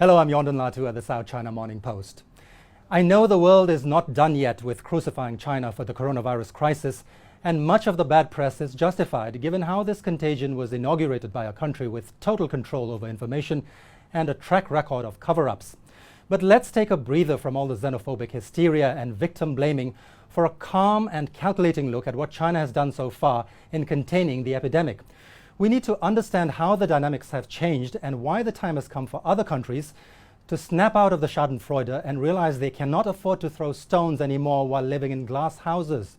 Hello, I'm Yondon Latu at the South China Morning Post. I know the world is not done yet with crucifying China for the coronavirus crisis, and much of the bad press is justified given how this contagion was inaugurated by a country with total control over information and a track record of cover-ups. But let's take a breather from all the xenophobic hysteria and victim blaming for a calm and calculating look at what China has done so far in containing the epidemic. We need to understand how the dynamics have changed and why the time has come for other countries to snap out of the Schadenfreude and realize they cannot afford to throw stones anymore while living in glass houses.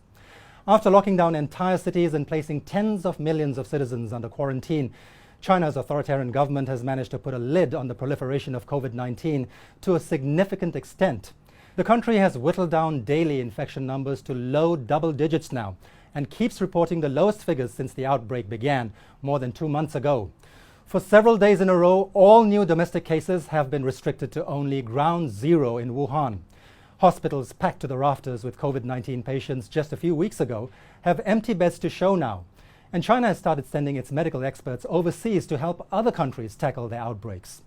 After locking down entire cities and placing tens of millions of citizens under quarantine, China's authoritarian government has managed to put a lid on the proliferation of COVID-19 to a significant extent. The country has whittled down daily infection numbers to low double digits now, and keeps reporting the lowest figures since the outbreak began more than 2 months ago. For several days in a row, all new domestic cases have been restricted to only ground zero in Wuhan. Hospitals packed to the rafters with COVID-19 patients just a few weeks ago have empty beds to show now. And China has started sending its medical experts overseas to help other countries tackle their outbreaks.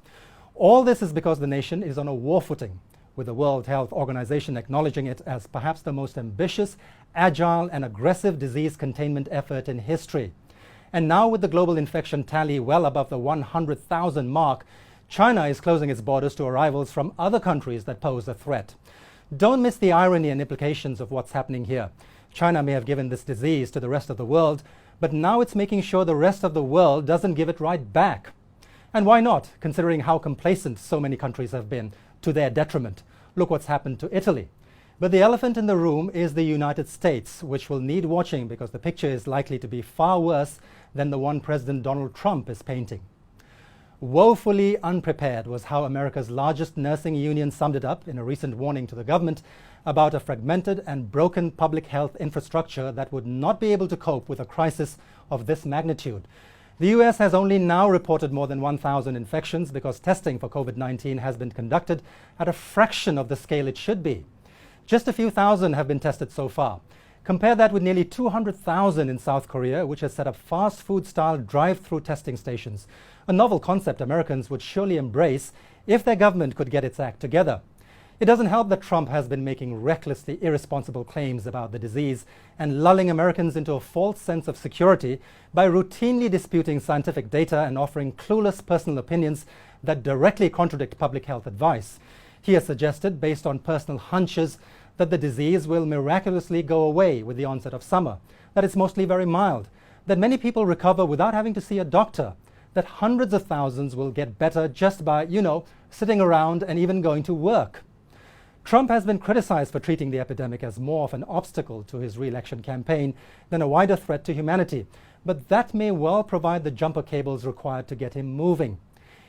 All this is because the nation is on a war footing, with the World Health Organization acknowledging it as perhaps the most ambitious, agile, and aggressive disease containment effort in history. And now, with the global infection tally well above the 100,000 mark, China is closing its borders to arrivals from other countries that pose a threat. Don't miss the irony and implications of what's happening here. China may have given this disease to the rest of the world, but now it's making sure the rest of the world doesn't give it right back. And why not, considering how complacent so many countries have been, to their detriment. Look what's happened to Italy. But the elephant in the room is the United States, which will need watching because the picture is likely to be far worse than the one President Donald Trump is painting. Woefully unprepared was how America's largest nursing union summed it up in a recent warning to the government about a fragmented and broken public health infrastructure that would not be able to cope with a crisis of this magnitude. The US has only now reported more than 1,000 infections because testing for COVID-19 has been conducted at a fraction of the scale it should be. Just a few thousand have been tested so far. Compare that with nearly 200,000 in South Korea, which has set up fast food-style drive-through testing stations, a novel concept Americans would surely embrace if their government could get its act together. It doesn't help that Trump has been making recklessly irresponsible claims about the disease and lulling Americans into a false sense of security by routinely disputing scientific data and offering clueless personal opinions that directly contradict public health advice. He has suggested, based on personal hunches, that the disease will miraculously go away with the onset of summer, that it's mostly very mild, that many people recover without having to see a doctor, that hundreds of thousands will get better just by, sitting around and even going to work. Trump has been criticized for treating the epidemic as more of an obstacle to his re-election campaign than a wider threat to humanity, but that may well provide the jumper cables required to get him moving.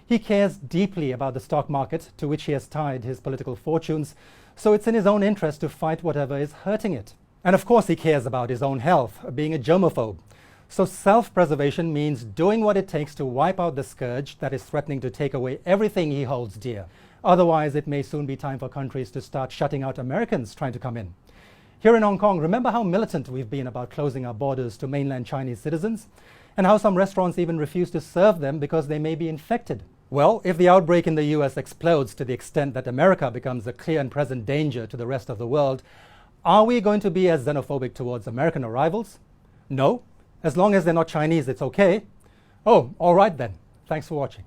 He cares deeply about the stock market, to which he has tied his political fortunes, so it's in his own interest to fight whatever is hurting it. And of course he cares about his own health, being a germaphobe. So self-preservation means doing what it takes to wipe out the scourge that is threatening to take away everything he holds dear. Otherwise, it may soon be time for countries to start shutting out Americans trying to come in. Here in Hong Kong, remember how militant we've been about closing our borders to mainland Chinese citizens? And how some restaurants even refuse to serve them because they may be infected? Well, if the outbreak in the US explodes to the extent that America becomes a clear and present danger to the rest of the world, are we going to be as xenophobic towards American arrivals? No. As long as they're not Chinese, it's okay. Oh, all right then. Thanks for watching.